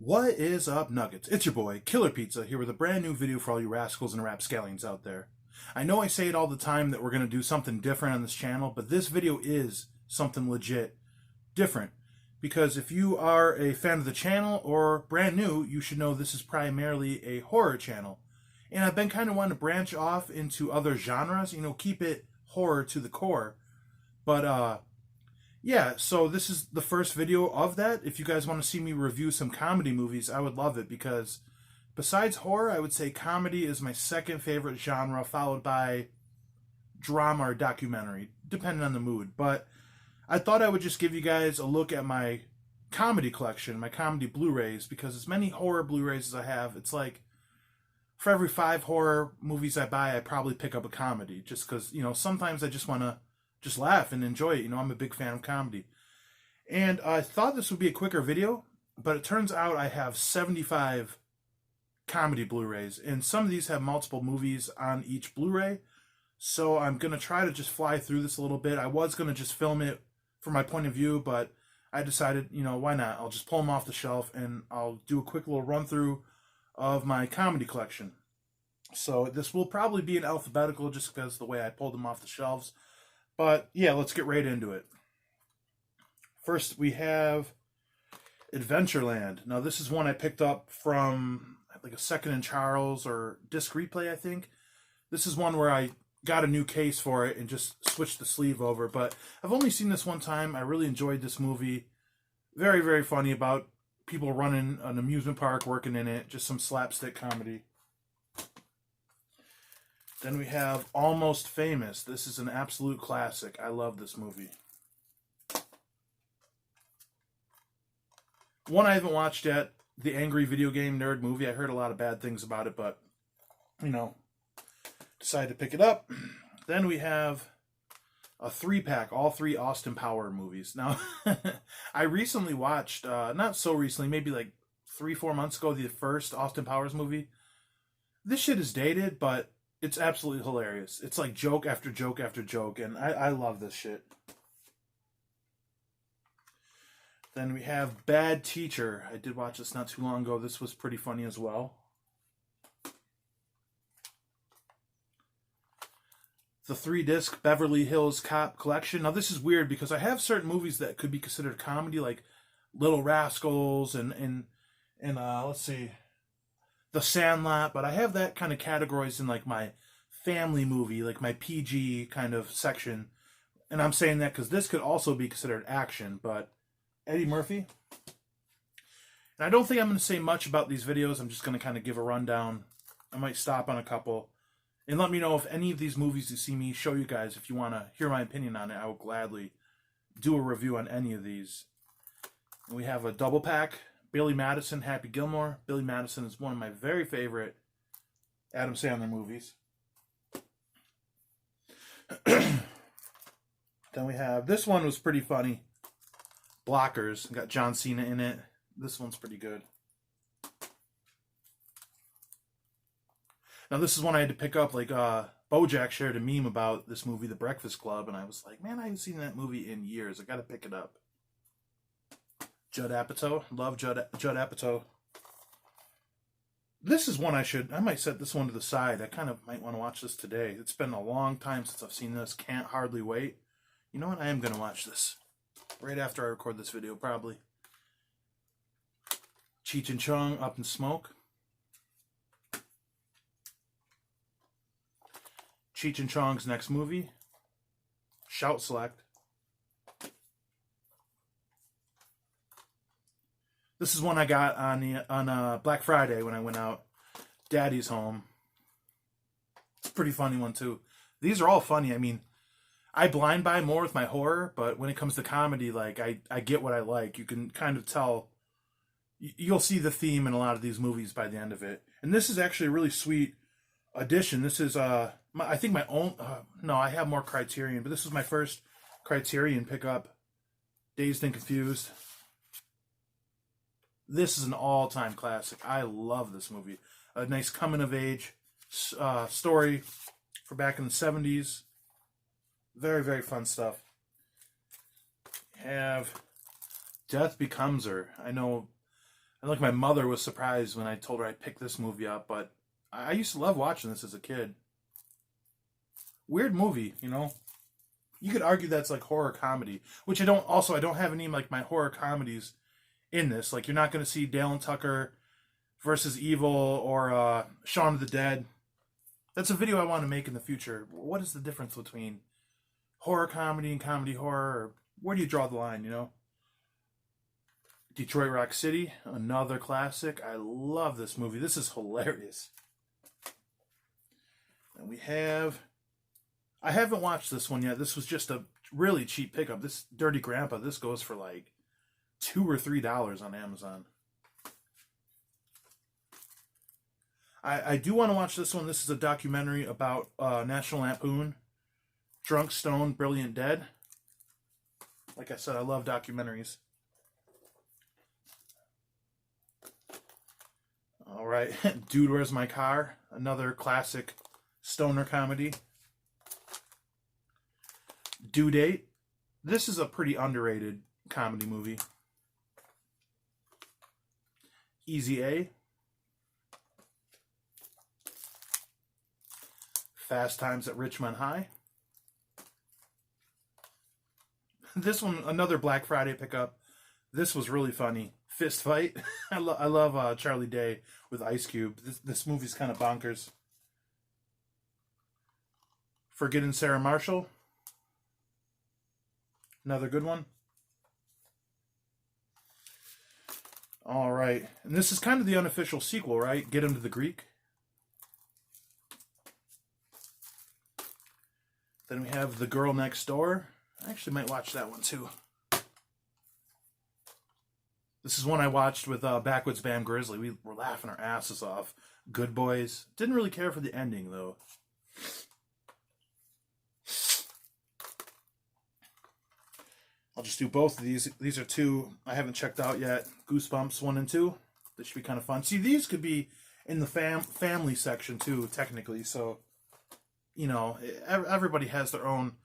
What is up, Nuggets? It's your boy, Killer Pizza, here with a brand new video for all you rascals and rapscallions out there. I know I say it all the time that we're going to do something different on this channel, but this video is something legit different. Because if you are a fan of the channel or brand new, you should know this is primarily a horror channel. And I've been kind of wanting to branch off into other genres, keep it horror to the core. But, yeah, so this is the first video of that. If you guys want to see me review some comedy movies, I would love it because besides horror, I would say comedy is my second favorite genre, followed by drama or documentary, depending on the mood. But I thought I would just give you guys a look at my comedy collection, my comedy Blu-rays, because as many horror Blu-rays as I have, it's like for every 5 horror movies I buy, I probably pick up a comedy just because, sometimes I just want to just laugh and enjoy it. I'm a big fan of comedy. And I thought this would be a quicker video, but it turns out I have 75 comedy Blu-rays, and some of these have multiple movies on each Blu-ray. So I'm going to try to just fly through this a little bit. I was going to just film it from my point of view, but I decided, why not? I'll just pull them off the shelf and I'll do a quick little run through of my comedy collection. So this will probably be in alphabetical just because of the way I pulled them off the shelves. But yeah, let's get right into it. First, we have Adventureland. Now, this is one I picked up from like a Second and Charles or Disc Replay, I think. This is one where I got a new case for it and just switched the sleeve over. But I've only seen this one time. I really enjoyed this movie. Very, very funny about people running an amusement park, working in it. Just some slapstick comedy. Then we have Almost Famous. This is an absolute classic. I love this movie. One I haven't watched yet, The Angry Video Game Nerd movie. I heard a lot of bad things about it, but, decided to pick it up. Then we have a 3-pack, all 3 Austin Power movies. Now, I recently watched, not so recently, maybe like 3-4 months ago, the first Austin Powers movie. This shit is dated, but it's absolutely hilarious. It's like joke after joke after joke, and I love this shit. Then we have Bad Teacher. I did watch this not too long ago. This was pretty funny as well. The 3-disc Beverly Hills Cop collection. Now this is weird because I have certain movies that could be considered comedy, like Little Rascals and let's see, The Sandlot, but I have that kind of categorized in like my family movie, like my PG kind of section. And I'm saying that because this could also be considered action, but Eddie Murphy. And I don't think I'm going to say much about these videos. I'm just going to kind of give a rundown. I might stop on a couple. And let me know if any of these movies you see me show you guys, if you want to hear my opinion on it, I will gladly do a review on any of these. And we have a double pack. Billy Madison, Happy Gilmore. Billy Madison is one of my very favorite Adam Sandler movies. Then we have, this one was pretty funny. Blockers. Got John Cena in it. This one's pretty good. Now this is one I had to pick up, like Bojack shared a meme about this movie, The Breakfast Club, and I was like, man, I haven't seen that movie in years. I gotta pick it up. Judd Apatow. Love Judd Apatow. This is one I might set this one to the side. I kind of might want to watch this today. It's been a long time since I've seen this. Can't hardly wait. You know what? I am going to watch this. Right after I record this video, probably. Cheech and Chong, Up in Smoke. Cheech and Chong's next movie. Shout Select. This is one I got on Black Friday when I went out. Daddy's Home. It's a pretty funny one, too. These are all funny. I mean, I blind buy more with my horror, but when it comes to comedy, like, I get what I like. You can kind of tell. You'll see the theme in a lot of these movies by the end of it. And this is actually a really sweet addition. This is, I think my own, no, I have more Criterion, but this was my first Criterion pickup. Dazed and Confused. This is an all-time classic. I love this movie. A nice coming-of-age story for back in the 70s. Very, very fun stuff. Have Death Becomes Her. I know And like my mother was surprised when I told her I picked this movie up, but I used to love watching this as a kid. Weird movie, you know. You could argue that's like horror comedy, which I don't. Also, I don't have any like my horror comedies in this. Like you're not going to see Dale and Tucker versus Evil or Shaun of the Dead. That's a video I want to make in the future. What is the difference between horror comedy and comedy horror? Or where do you draw the line, you know? Detroit Rock City, another classic. I love this movie. This is hilarious. And we have... I haven't watched this one yet. This was just a really cheap pickup. This Dirty Grandpa, this goes for like $2 or $3 on Amazon. I do want to watch this one. This is a documentary about National Lampoon. Drunk, Stoned, Brilliant, Dead. Like I said, I love documentaries. All right. Dude, Where's My Car? Another classic stoner comedy. Due Date. This is a pretty underrated comedy movie. Easy A. Fast Times at Ridgemont High. This one, another Black Friday pickup. This was really funny. Fist Fight. I love Charlie Day with Ice Cube. This movie's kind of bonkers. Forgetting Sarah Marshall. Another good one. All right. And this is kind of the unofficial sequel, right? Get Him to the Greek. Then we have The Girl Next Door. I actually might watch that one too. This is one I watched with Backwoods Bam Grizzly. We were laughing our asses off. Good Boys. Didn't really care for the ending though. I'll just do both of these. These are two I haven't checked out yet. Goosebumps 1 and 2. This should be kind of fun. See, these could be in the family section too, technically. So, you know, everybody has their own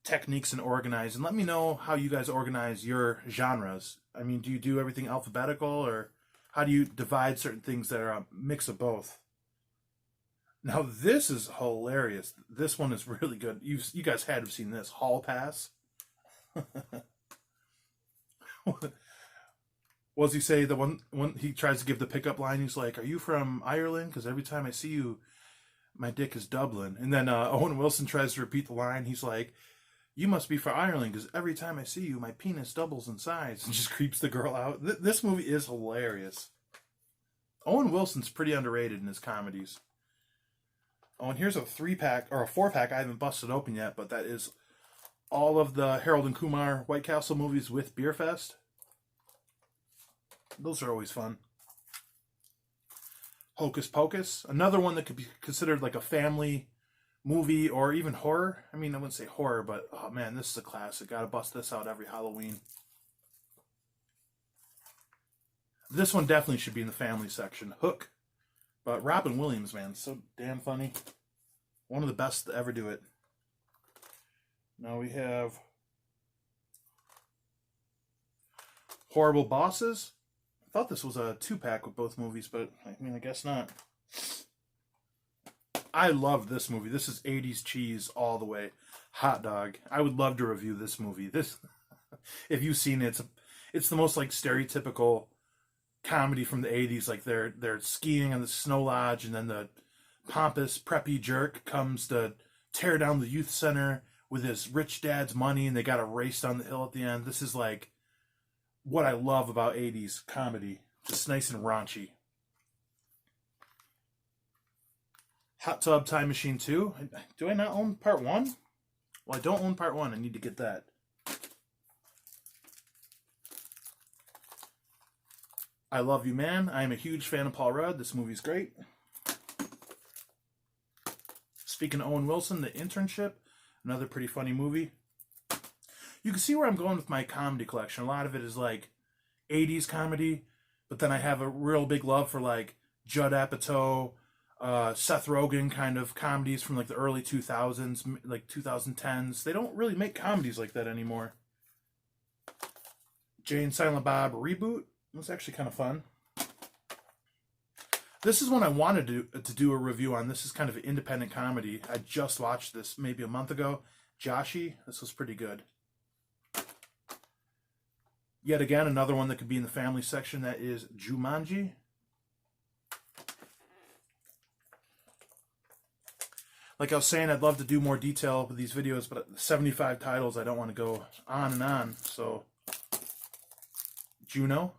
techniques and organize. And let me know how you guys organize your genres. I mean, do you do everything alphabetical, or how do you divide certain things that are a mix of both? Now, this is hilarious. This one is really good. You guys had to have seen this. Hall Pass. What does he say? The one he tries to give the pickup line, he's like, "Are you from Ireland? Because every time I see you, my dick is Dublin." And then Owen Wilson tries to repeat the line. He's like, "You must be from Ireland, because every time I see you, my penis doubles in size," and just creeps the girl out. This movie is hilarious. Owen Wilson's pretty underrated in his comedies. Oh, and here's a 3-pack, or a 4-pack I haven't busted open yet, but that is all of the Harold and Kumar White Castle movies with Beer Fest. Those are always fun. Hocus Pocus. Another one that could be considered like a family movie or even horror. I mean, I wouldn't say horror, but oh man, this is a classic. Gotta bust this out every Halloween. This one definitely should be in the family section. Hook. But Robin Williams, man, so damn funny. One of the best to ever do it. Now we have Horrible Bosses. I thought this was a 2-pack with both movies, but I mean, I guess not. I love this movie. This is 80s cheese all the way. Hot Dog. I would love to review this movie. This, if you've seen it, it's the most like stereotypical comedy from the 80s. Like they're skiing on the snow lodge, and then the pompous preppy jerk comes to tear down the youth center with his rich dad's money, and they got a race down the hill at the end. This is like what I love about 80s comedy. Just nice and raunchy. Hot Tub Time Machine 2. Do I not own part 1? Well, I don't own part 1. I need to get that. I Love You, Man. I am a huge fan of Paul Rudd. This movie's great. Speaking of Owen Wilson, The Internship. Another pretty funny movie. You can see where I'm going with my comedy collection. A lot of it is like 80s comedy, but then I have a real big love for like Judd Apatow, Seth Rogen kind of comedies from like the early 2000s, like 2010s. They don't really make comedies like that anymore. Jay and Silent Bob Reboot was actually kind of fun. This is one I wanted to do a review on. This is kind of an independent comedy. I just watched this maybe a month ago. Joshi, this was pretty good. Yet again, another one that could be in the family section. That is Jumanji. Like I was saying, I'd love to do more detail with these videos, but 75 titles, I don't want to go on and on. So, Juno.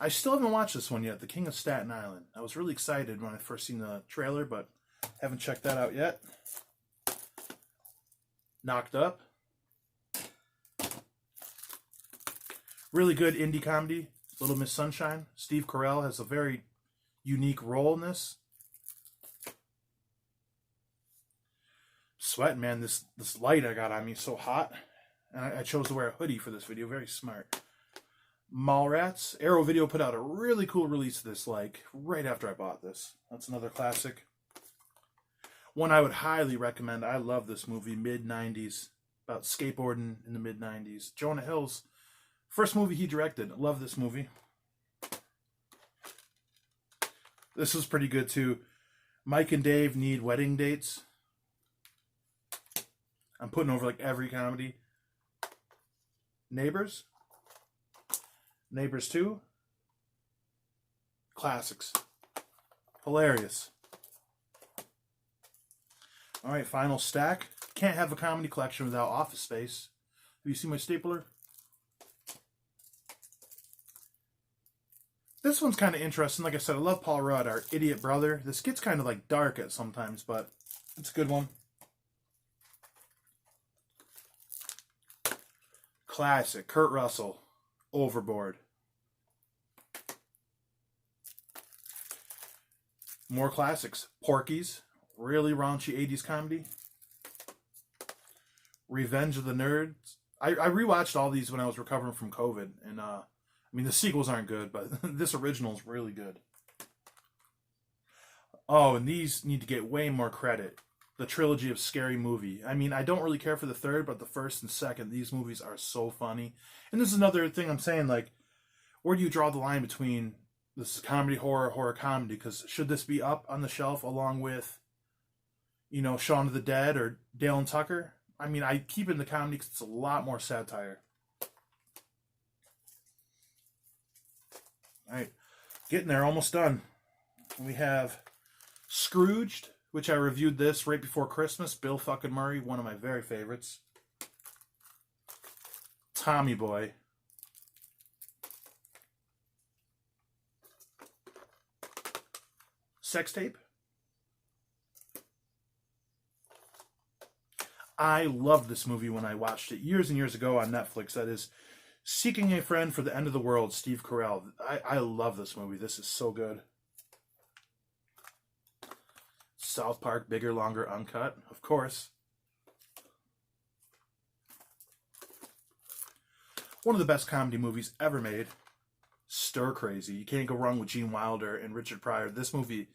I still haven't watched this one yet, The King of Staten Island. I was really excited when I first seen the trailer, but haven't checked that out yet. Knocked Up. Really good indie comedy, Little Miss Sunshine. Steve Carell has a very unique role in this. Sweating, man. This light I got on me is so hot. And I chose to wear a hoodie for this video. Very smart. Mallrats. Arrow Video put out a really cool release of this, like, right after I bought this. That's another classic. One I would highly recommend. I love this movie, mid-90s. About skateboarding in the mid-90s. Jonah Hill's first movie he directed. Love this movie. This was pretty good too. Mike and Dave Need Wedding Dates. I'm putting over like every comedy. Neighbors. Neighbors 2. Classics. Hilarious. Alright, final stack. Can't have a comedy collection without Office Space. Have you seen my stapler? This one's kind of interesting. Like I said, I love Paul Rudd, our idiot brother. This gets kind of like dark at sometimes, but it's a good one. Classic. Kurt Russell. Overboard. More classics. Porky's. Really raunchy 80s comedy. Revenge of the Nerds. I rewatched all these when I was recovering from COVID, and I mean, the sequels aren't good, but this original is really good. Oh, and these need to get way more credit. The trilogy of Scary Movie. I mean, I don't really care for the third, but the first and second, these movies are so funny. And this is another thing I'm saying, like, where do you draw the line between this comedy, horror comedy? Because should this be up on the shelf along with, you know, Shaun of the Dead or Dale and Tucker? I mean, I keep it in the comedy because it's a lot more satire. All right, getting there, almost done. We have Scrooged, which I reviewed this right before Christmas. Bill fucking Murray, one of my very favorites. Tommy Boy. Sex Tape. I loved this movie when I watched it years and years ago on Netflix. That is Seeking a Friend for the End of the World, Steve Carell. I love this movie. This is so good. South Park, Bigger, Longer, Uncut, of course. One of the best comedy movies ever made. Stir Crazy. You can't go wrong with Gene Wilder and Richard Pryor. This movie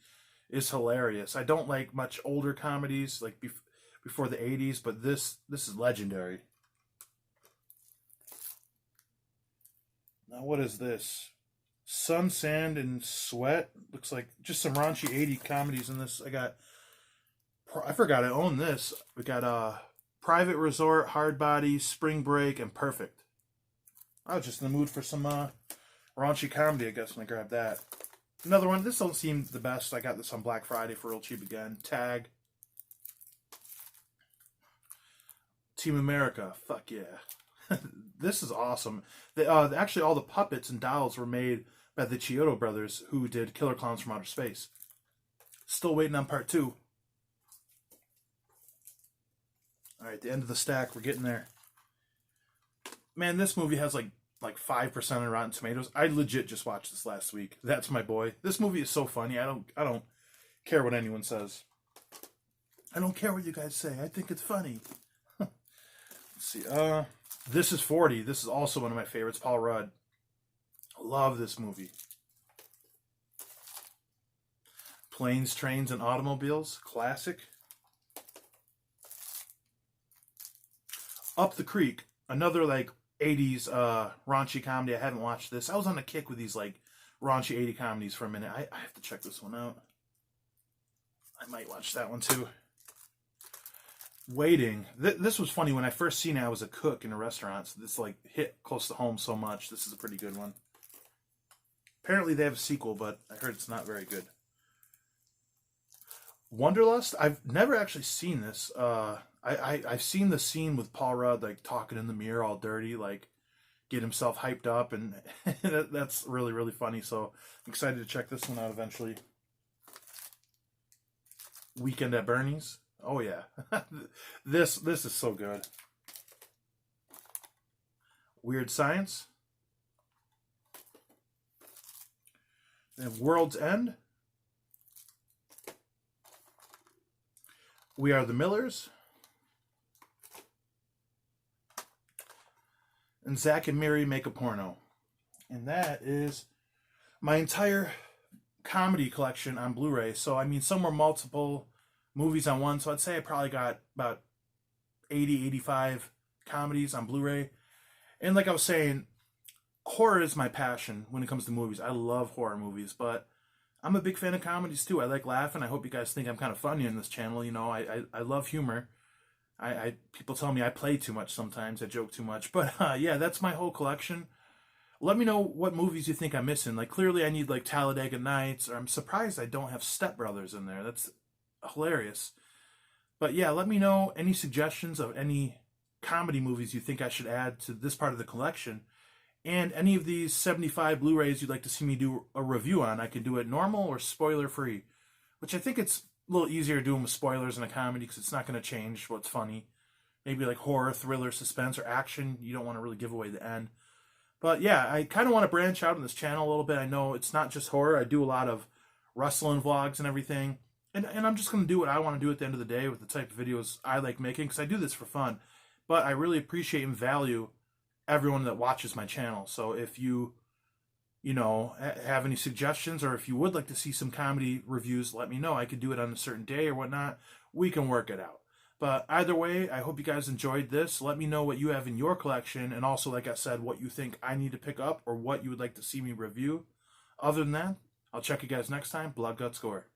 is hilarious. I don't like much older comedies, like before the 80s, but this is legendary. Now, what is this? Sun, Sand, and Sweat. Looks like just some raunchy 80s comedies in this. I forgot I own this. We got Private Resort, Hard Body, Spring Break, and Perfect. I was just in the mood for some raunchy comedy, I guess, when I grabbed that. Another one. This don't seem the best. I got this on Black Friday for real cheap again. Tag. Team America. Fuck yeah. This is awesome. Actually, all the puppets and dolls were made by the Chiodo brothers, who did Killer Clowns from Outer Space. Still waiting on part 2. Alright, the end of the stack. We're getting there. Man, this movie has like 5% on Rotten Tomatoes. I legit just watched this last week. That's My Boy. This movie is so funny. I don't care what anyone says. I don't care what you guys say. I think it's funny. Let's see. This is 40. This is also one of my favorites. Paul Rudd. Love this movie. Planes, Trains, and Automobiles. Classic. Up the Creek. Another like 80s raunchy comedy. I haven't watched this. I was on a kick with these like raunchy 80 comedies for a minute. I have to check this one out. I might watch that one too. Waiting. This was funny. When I first seen it, I was a cook in a restaurant, so this like hit close to home so much. This is a pretty good one. Apparently they have a sequel, but I heard it's not very good. Wunderlust. I've never actually seen this. I've seen the scene with Paul Rudd like talking in the mirror all dirty, like get himself hyped up, and that's really, really funny. So I'm excited to check this one out eventually. Weekend at Bernie's. Oh yeah, this is so good. Weird Science. And World's End. We Are the Millers. And Zach and Miri Make a Porno. And that is my entire comedy collection on Blu-ray. So, I mean, some were multiple movies on one. So, I'd say I probably got about 80, 85 comedies on Blu-ray. And like I was saying, horror is my passion when it comes to movies. I love horror movies, but I'm a big fan of comedies too. I like laughing. I hope you guys think I'm kind of funny in this channel. You know, I love humor. People tell me I play too much sometimes. I joke too much. But yeah, that's my whole collection. Let me know what movies you think I'm missing. Like, clearly I need like Talladega Nights, or I'm surprised I don't have Step Brothers in there. That's hilarious. But yeah, let me know any suggestions of any comedy movies you think I should add to this part of the collection. And any of these 75 Blu-rays you'd like to see me do a review on. I can do it normal or spoiler-free, which I think it's a little easier doing with spoilers in a comedy because it's not going to change what's funny. Maybe like horror, thriller, suspense, or action. You don't want to really give away the end. But yeah, I kind of want to branch out on this channel a little bit. I know it's not just horror. I do a lot of wrestling vlogs and everything. And I'm just going to do what I want to do at the end of the day with the type of videos I like making, because I do this for fun. But I really appreciate and value everyone that watches my channel. So if you know, have any suggestions, or if you would like to see some comedy reviews, let me know. I could do it on a certain day or whatnot. We can work it out. But either way, I hope you guys enjoyed this. Let me know what you have in your collection, and also, like I said, what you think I need to pick up or what you would like to see me review. Other than that, I'll check you guys next time. Blood, Gut, Score.